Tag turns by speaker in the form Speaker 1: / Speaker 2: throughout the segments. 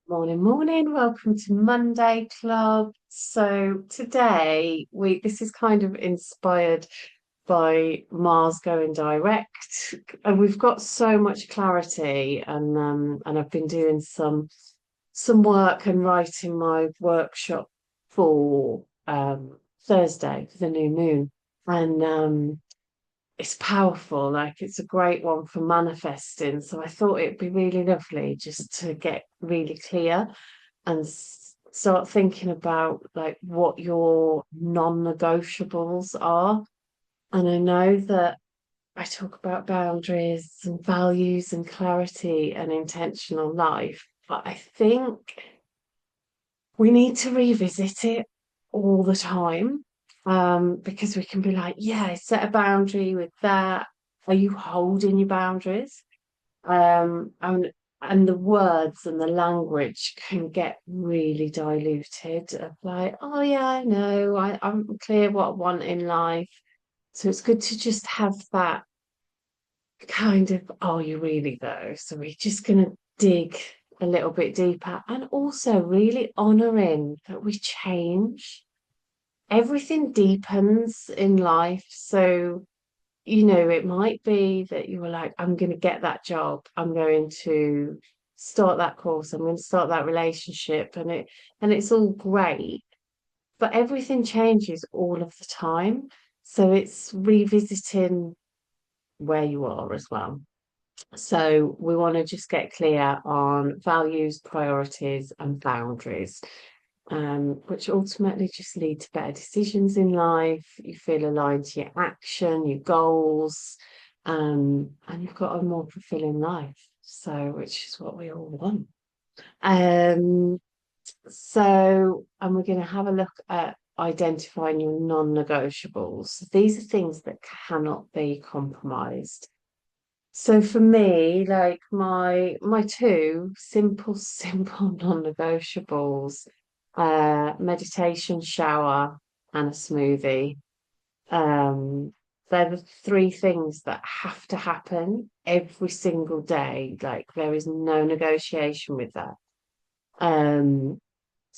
Speaker 1: Morning, morning. Welcome to Monday Club. So today this is kind of inspired by Mars going direct, and we've got so much clarity. And I've been doing some work and writing my workshop for Thursday for the new moon, and it's powerful. Like it's a great one for manifesting. So I thought it'd be really lovely just to get really clear and start thinking about like what your non-negotiables are. And I know that I talk about boundaries and values and clarity and intentional life, but I think we need to revisit it all the time, because we can be like, yeah, set a boundary with that. Are you holding your boundaries? And the words and the language can get really diluted of like, oh yeah, I know, I'm clear what I want in life. So it's good to just have that kind of, oh, you really though. So we're just gonna dig a little bit deeper and also really honoring that we change. Everything deepens in life. So it might be that you were like, I'm going to get that job. I'm going to start that course. I'm going to start that relationship. And it's all great, but everything changes all of the time. So it's revisiting where you are as well. So we want to just get clear on values, priorities, and boundaries, which ultimately just lead to better decisions in life. You feel aligned to your action, your goals, and you've got a more fulfilling life. So, which is what we all want. Um, and we're going to have a look at identifying your non-negotiables. These are things that cannot be compromised. So for me, like my two simple non-negotiables, meditation, shower, and a smoothie. Um, they're the three things that have to happen every single day. Like there is no negotiation with that. Um,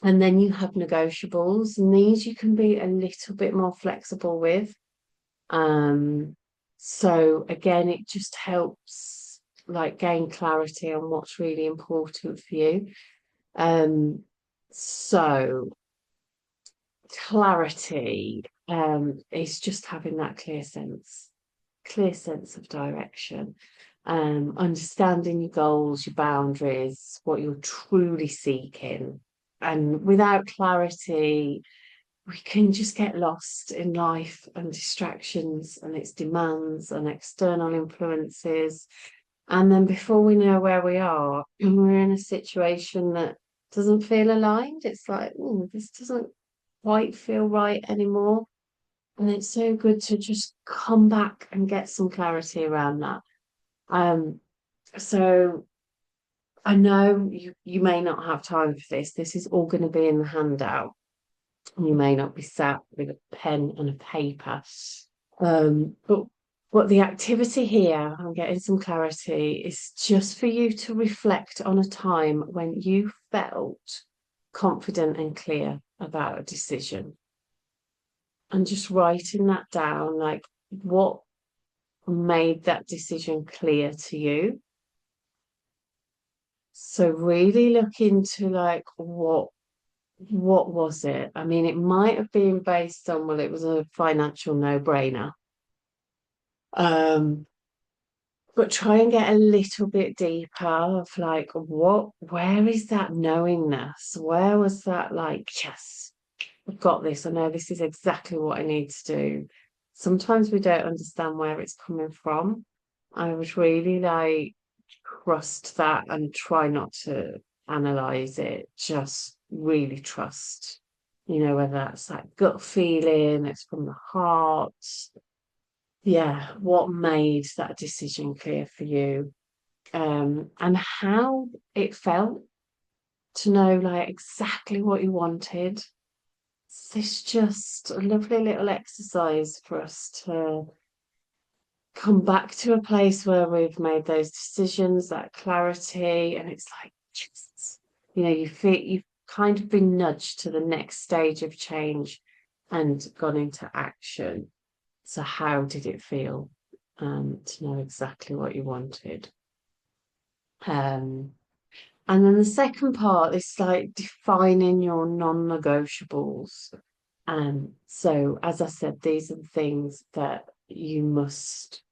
Speaker 1: and then you have negotiables, and these you can be a little bit more flexible with. Um, so again, it just helps like gain clarity on what's really important for you. Um, so clarity is just having that clear sense of direction, understanding your goals, your boundaries, what you're truly seeking. And without clarity, we can just get lost in life and distractions and its demands and external influences. And then before we know where we are, we're in a situation that doesn't feel aligned. It's like, oh, this doesn't quite feel right anymore. And it's so good to just come back and get some clarity around that. Um, so I know you may not have time for this. This is all going to be in the handout. You may not be sat with a pen and a paper. But the activity here, I'm getting some clarity, is just for you to reflect on a time when you felt confident and clear about a decision, and just writing that down, like what made that decision clear to you. So really look into like what was it? I mean, it might have been based on, well, it was a financial no-brainer. Um, but try and get a little bit deeper of like where is that knowingness? Where was that like, yes, I've got this. I know this is exactly what I need to do. Sometimes we don't understand where it's coming from. I would really like trust that and try not to analyze it. Just really trust, whether that's that gut feeling, it's from the heart. Yeah, what made that decision clear for you? And how it felt to know like exactly what you wanted. It's just a lovely little exercise for us to come back to a place where we've made those decisions, that clarity, and it's like, Jesus, you feel you've kind of been nudged to the next stage of change and gone into action. So how did it feel? To know exactly what you wanted. Um, and then the second part is like defining your non-negotiables. So as I said, these are the things that you must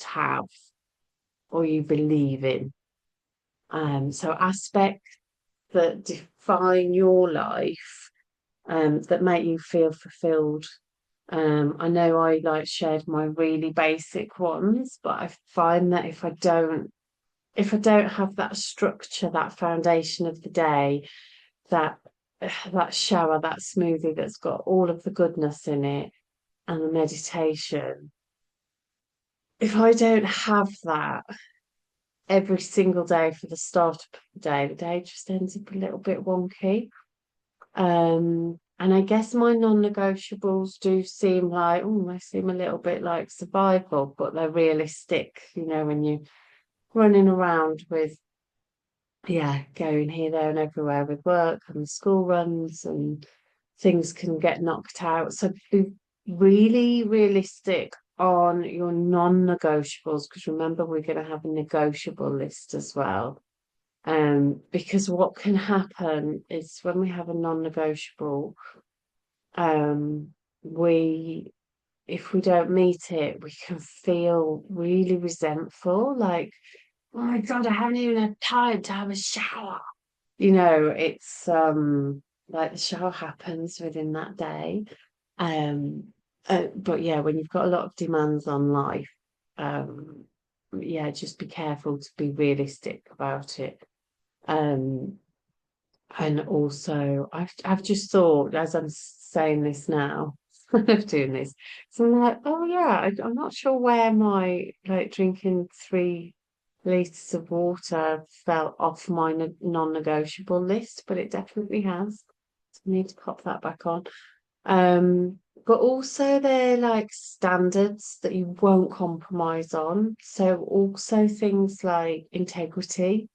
Speaker 1: have or you believe in. So aspects that define your life, that make you feel fulfilled. I know I like shared my really basic ones, but I find that if I don't have that structure, that foundation of the day, that that shower, that smoothie that's got all of the goodness in it, and the meditation, if I don't have that every single day for the start of the day just ends up a little bit wonky. And I guess my non-negotiables do seem like, oh, they seem a little bit like survival, but they're realistic, when you're running around with, yeah, going here, there, and everywhere with work and the school runs, and things can get knocked out. So be really realistic on your non-negotiables, because remember, we're going to have a negotiable list as well. Because what can happen is when we have a non-negotiable, um, we if we don't meet it, we can feel really resentful, like, oh my God, I haven't even had time to have a shower. It's like the shower happens within that day. Um, but yeah, when you've got a lot of demands on life, um, yeah, just be careful to be realistic about it. Um, and also, I've just thought as I'm saying this now, of doing this, so I'm like, oh yeah, I'm not sure where my like drinking 3 liters of water fell off my non-negotiable list, but it definitely has. So I need to pop that back on. But also they're like standards that you won't compromise on. So also things like integrity,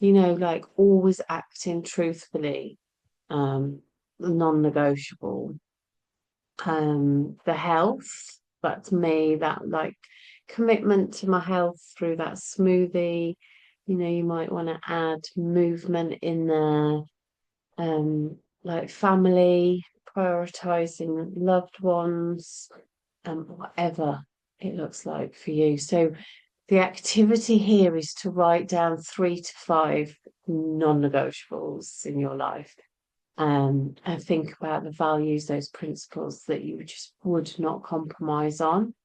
Speaker 1: like always acting truthfully, um, non-negotiable. The health, that's me, that like commitment to my health through that smoothie. You might want to add movement in there, like family, prioritizing loved ones, whatever it looks like for you. So the activity here is to write down 3 to 5 non-negotiables in your life, and think about the values, those principles that you just would not compromise on,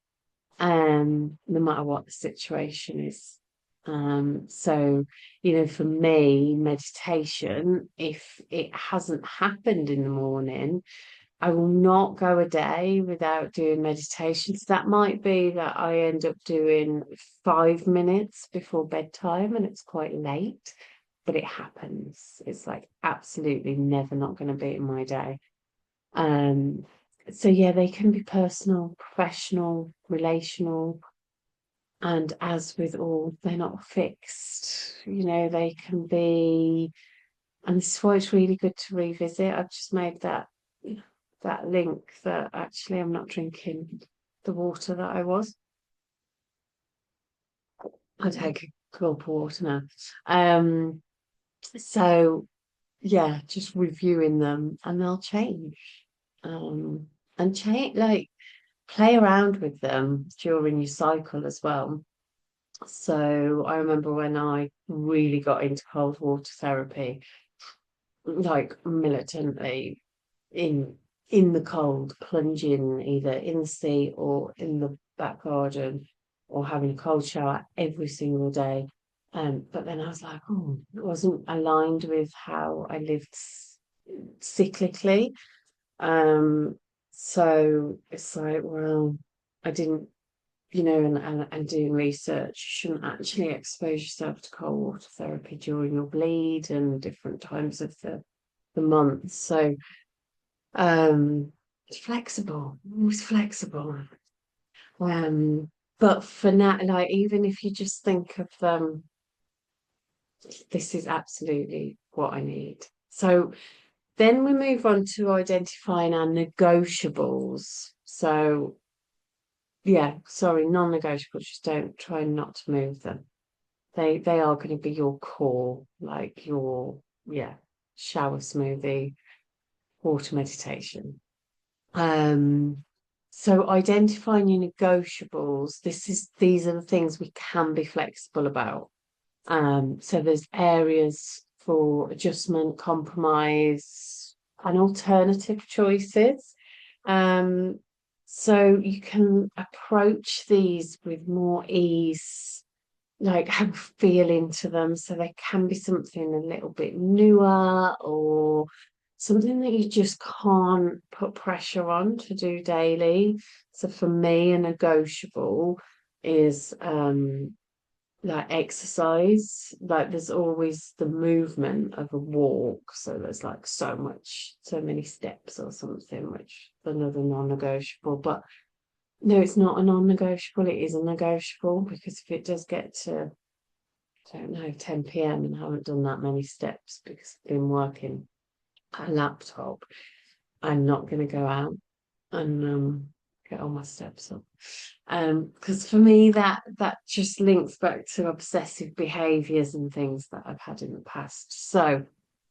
Speaker 1: no matter what the situation is. So, for me, meditation, if it hasn't happened in the morning, I will not go a day without doing meditation. So that might be that I end up doing 5 minutes before bedtime and it's quite late, but it happens. It's like absolutely never not going to be in my day. Um, so yeah, they can be personal, professional, relational, and as with all, they're not fixed. They can be, and this is why it's really good to revisit. I've just made that link that actually I'm not drinking the water that I was. I take a gulp of water now. So yeah, just reviewing them and they'll change. And change, like, play around with them during your cycle as well. So I remember when I really got into cold water therapy, like militantly, in in the cold, plunging either in the sea or in the back garden, or having a cold shower every single day. But then I was like, oh, it wasn't aligned with how I lived cyclically. Um, so it's like, well, I didn't, and doing research, you shouldn't actually expose yourself to cold water therapy during your bleed and different times of the month. So it's flexible, always flexible. But for now, like even if you just think of this is absolutely what I need. So then we move on to identifying our negotiables. So yeah, sorry, non-negotiables, just don't try not to move them. They are going to be your core, like your yeah, shower smoothie, water meditation. Um, so identifying your negotiables, these are the things we can be flexible about. So there's areas for adjustment, compromise, and alternative choices. Um, so you can approach these with more ease, like have a feel into them. So they can be something a little bit newer or something that you just can't put pressure on to do daily. So for me, a negotiable is like exercise. Like there's always the movement of a walk. So there's like so many steps or something, which is another non-negotiable. But no, it's not a non-negotiable, it is a negotiable because if it does get to, I don't know, 10 p.m. and I haven't done that many steps because I've been working at a laptop, I'm not going to go out and get all my steps up. Because for me that just links back to obsessive behaviors and things that I've had in the past. So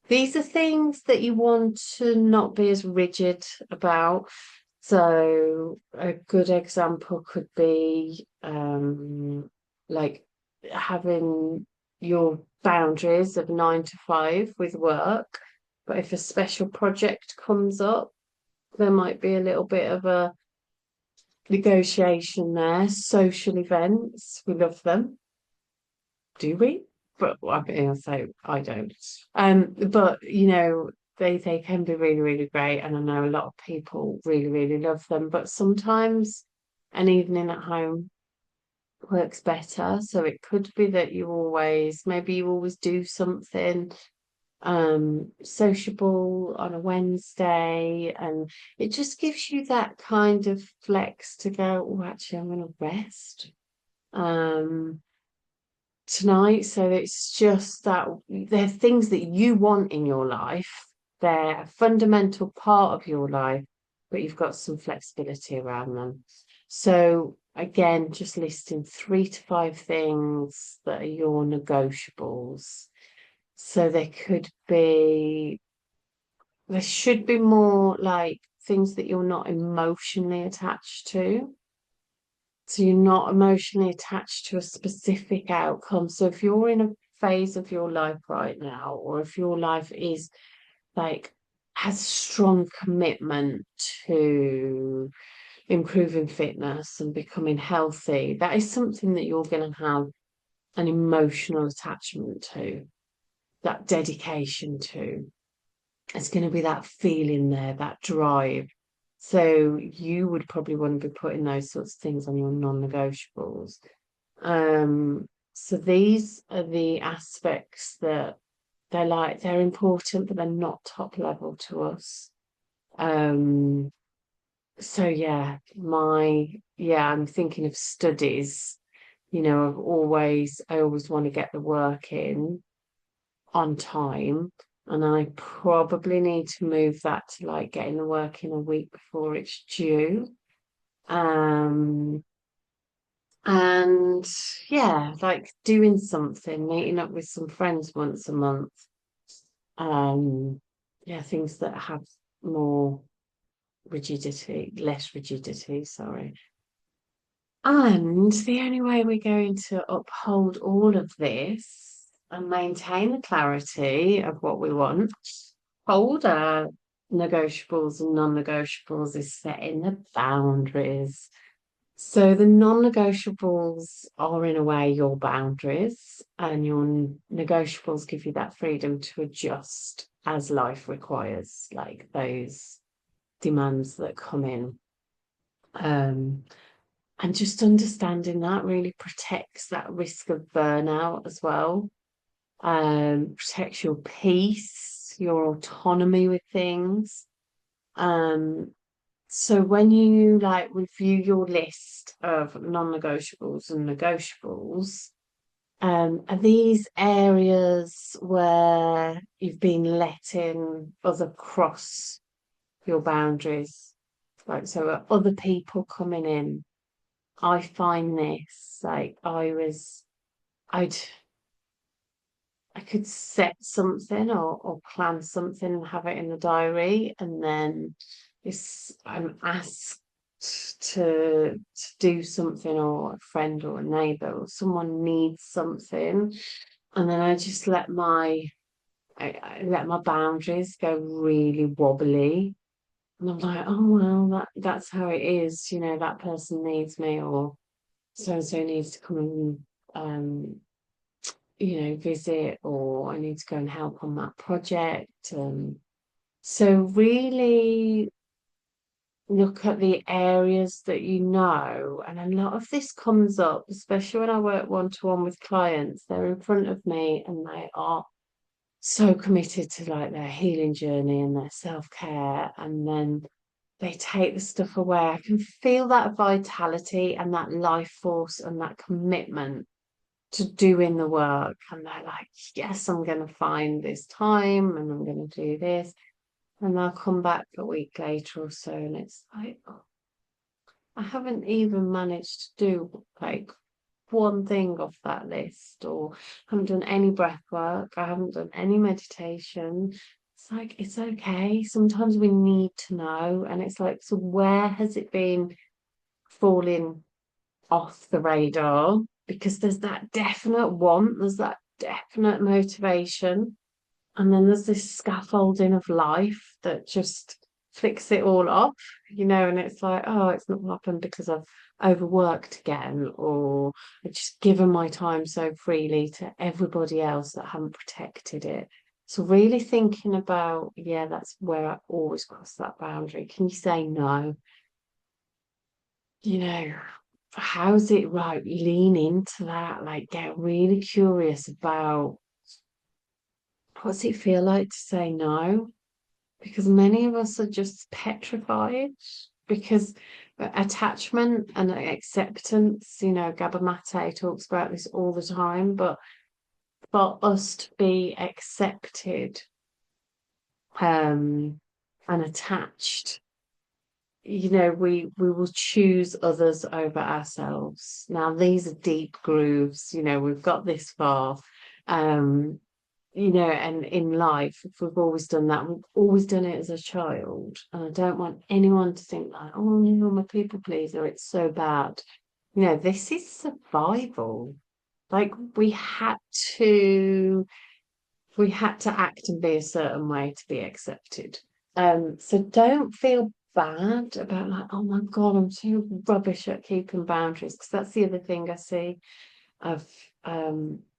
Speaker 1: these are things that you want to not be as rigid about. So a good example could be like having your boundaries of 9 to 5 with work. But if a special project comes up, there might be a little bit of a negotiation there. Social events, we love them, do we? But I mean, I'll say I don't. But they can be really, really great, and I know a lot of people really, really love them. But sometimes an evening at home works better. So it could be that maybe you always do something sociable on a Wednesday, and it just gives you that kind of flex to go, oh, actually, I'm going to rest tonight. So it's just that they're things that you want in your life. They're a fundamental part of your life, but you've got some flexibility around them. So again, just listing 3 to 5 things that are your negotiables. So there should be more like things that you're not emotionally attached to. So you're not emotionally attached to a specific outcome. So if you're in a phase of your life right now, or if your life is like has strong commitment to improving fitness and becoming healthy, that is something that you're going to have an emotional attachment to, that dedication to. It's going to be that feeling there, that drive. So you would probably want to be putting those sorts of things on your non-negotiables. So these are the aspects that they're important, but they're not top level to us. Um, so I'm thinking of studies. I always want to get the work in on time. And I probably need to move that to like getting the work in a week before it's due. Um, and yeah, like doing something, meeting up with some friends once a month. Um, yeah, things that have more less rigidity, sorry. And the only way we're going to uphold all of this and maintain the clarity of what we want, hold our negotiables and non-negotiables, is setting the boundaries. So the non-negotiables are in a way your boundaries, and your negotiables give you that freedom to adjust as life requires, like those demands that come in. Um, and just understanding that really protects that risk of burnout as well. Protects your peace, your autonomy with things. Um, So when you like review your list of non-negotiables and negotiables, are these areas where you've been letting other cross your boundaries? Like, so are other people coming in? I find this like I'd I could set something or plan something and have it in the diary, and then if I'm asked to do something, or a friend or a neighbour or someone needs something, and then I just I let my boundaries go really wobbly. And I'm like, oh well, that's how it is, that person needs me, or so and so needs to come and visit, or I need to go and help on that project. So really look at the areas that you know. And a lot of this comes up, especially when I work one-to-one with clients. They're in front of me and they are so committed to like their healing journey and their self-care. And then they take the stuff away. I can feel that vitality and that life force and that commitment to doing the work, and they're like, yes, I'm going to find this time and I'm going to do this, and they'll come back a week later or so and it's like, oh, I haven't even managed to do like one thing off that list, or haven't done any breath work, I haven't done any meditation. It's like, it's okay, sometimes we need to know. And it's like, so where has it been falling off the radar? Because there's that definite want, there's that definite motivation, and then there's this scaffolding of life that just flicks it all off, and it's like, oh, it's not happened because I've overworked again, or I've just given my time so freely to everybody else that haven't protected it. So really thinking about, yeah, that's where I always cross that boundary. Can you say no? you know, how's it right? Lean into that, like get really curious about what's it feel like to say no? Because many of us are just petrified because attachment and acceptance, Gabor Mate talks about this all the time, but for us to be accepted and attached, we will choose others over ourselves. Now, these are deep grooves, we've got this far. Um, and in life, if we've always done that, we've always done it as a child. And I don't want anyone to think like, oh, I'm a people pleaser, it's so bad. This is survival. Like to we had to act and be a certain way to be accepted. So don't feel bad about like, oh my God, I'm so rubbish at keeping boundaries. Because that's the other thing I see of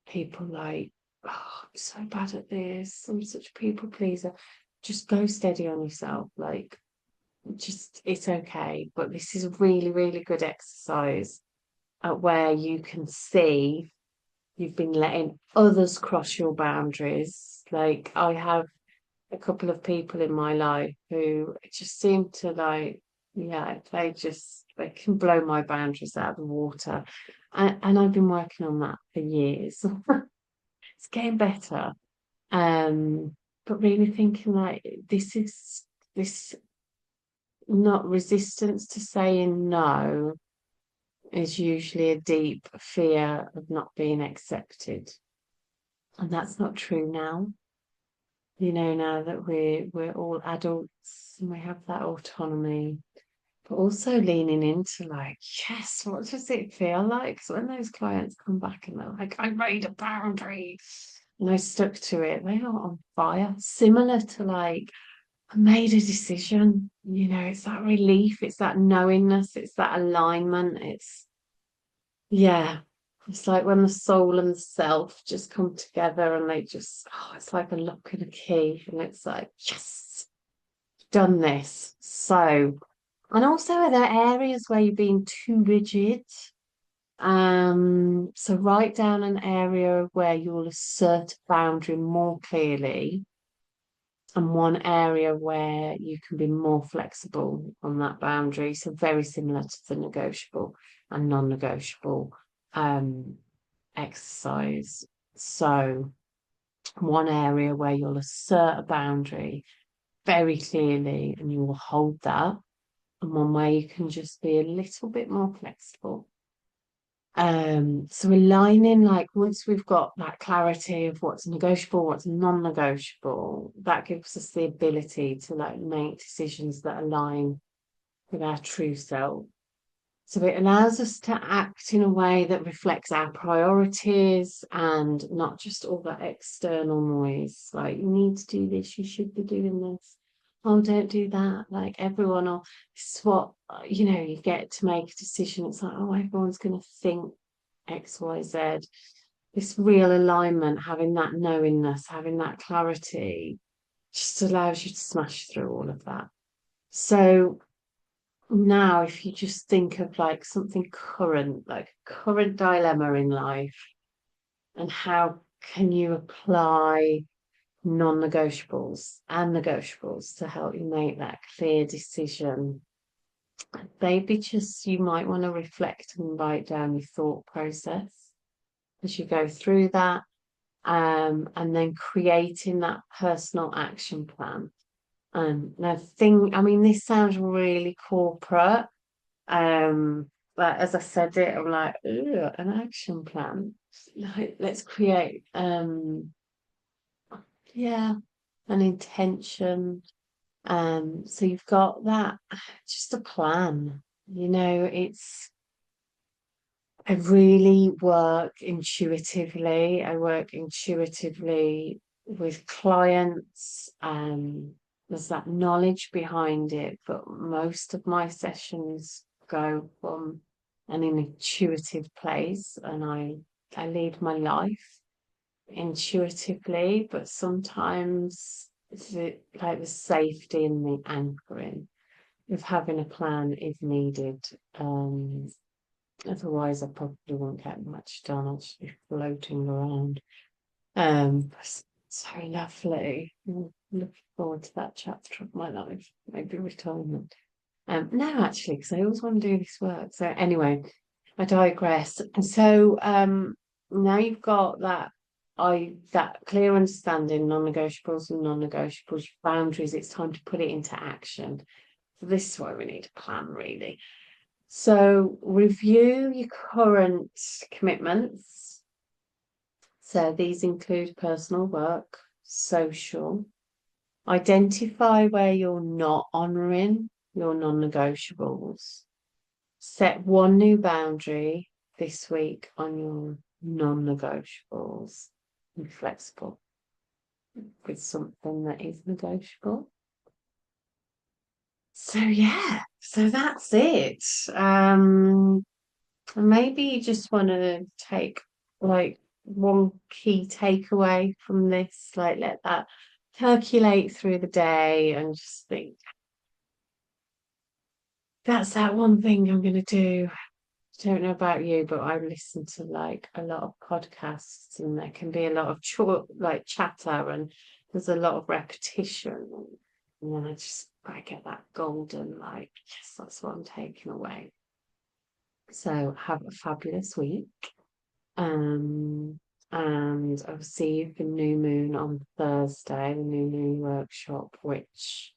Speaker 1: people like, oh, I'm so bad at this. I'm such a people pleaser. Just go steady on yourself. Like, just it's okay. But this is a really, really good exercise at where you can see you've been letting others cross your boundaries. Like I have a couple of people in my life who just seem to like, yeah, they can blow my boundaries out of the water. And I've been working on that for years. It's getting better. But really thinking like this not resistance to saying no is usually a deep fear of not being accepted. And that's not true now. Now that we're all adults and we have that autonomy, but also leaning into like, yes, what does it feel like? So when those clients come back and they're like, I made a boundary and I stuck to it, they are on fire. Similar to like, I made a decision, it's that relief, it's that knowingness, it's that alignment. Yeah, it's like when the soul and the self just come together and they just, oh, it's like a lock and a key. And it's like, yes, done this. So, and also are there areas where you're being too rigid? So write down an area where you'll assert a boundary more clearly. and one area where you can be more flexible on that boundary. So very similar to the negotiable and non-negotiable exercise. So one area where you'll assert a boundary very clearly and you will hold that, and one where you can just be a little bit more flexible. So aligning, like once we've got that clarity of what's negotiable, what's non-negotiable, that gives us the ability to like make decisions that align with our true self. So it allows us to act in a way that reflects our priorities and not just all that external noise. Like, you need to do this, you should be doing this. Oh, don't do that. Like, everyone, or this is what, you get to make a decision. It's like, oh, everyone's going to think X, Y, Z. This real alignment, having that knowingness, having that clarity, just allows you to smash through all of that. So, now if you just think of like something current, like current dilemma in life, and how can you apply non-negotiables and negotiables to help you make that clear decision, maybe just you might want to reflect and write down your thought process as you go through that, and then creating that personal action plan. And I mean, this sounds really corporate. But as I said it, I'm like, ooh, an action plan. Like, let's create, yeah, an intention. So you've got that, just a plan. I really work intuitively. I work intuitively with clients. There's that knowledge behind it, but most of my sessions go from an intuitive place, and I lead my life intuitively, but sometimes like the safety and the anchoring of having a plan is needed. Otherwise, I probably won't get much done. I'll just be floating around. So lovely. Looking forward to that chapter of my life, maybe retirement. No, actually, because I always want to do this work. So anyway, I digress. And so now you've got that clear understanding, non-negotiables and non-negotiables, boundaries. It's time to put it into action. So this is why we need a plan, really. So review your current commitments. So these include personal work, social. Identify where you're not honouring your non-negotiables. Set one new boundary this week on your non-negotiables. Be flexible with something that is negotiable. So yeah, so that's it. Maybe you just want to take like one key takeaway from this, like let that percolate through the day and just think, that's that one thing I'm going to do. I don't know about you, but I listen to like a lot of podcasts, and there can be a lot of chatter, and there's a lot of repetition. And then I get that golden, like, yes, that's what I'm taking away. So have a fabulous week. And I'll see you for New Moon on Thursday, the New Moon workshop, which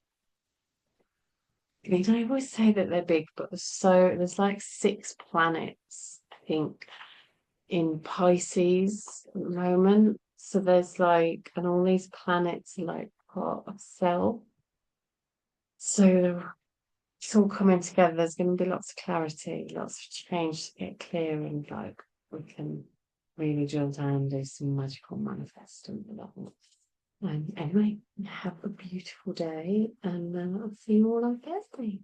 Speaker 1: I always say that they're big, but there's like 6 planets, I think, in Pisces at the moment. So there's like, and all these planets are like part of cell. So it's all coming together. There's going to be lots of clarity, lots of change to get clear, and like we can really drill down and do some magical manifesting with that. Anyway, have a beautiful day, and I'll see you all on Thursday.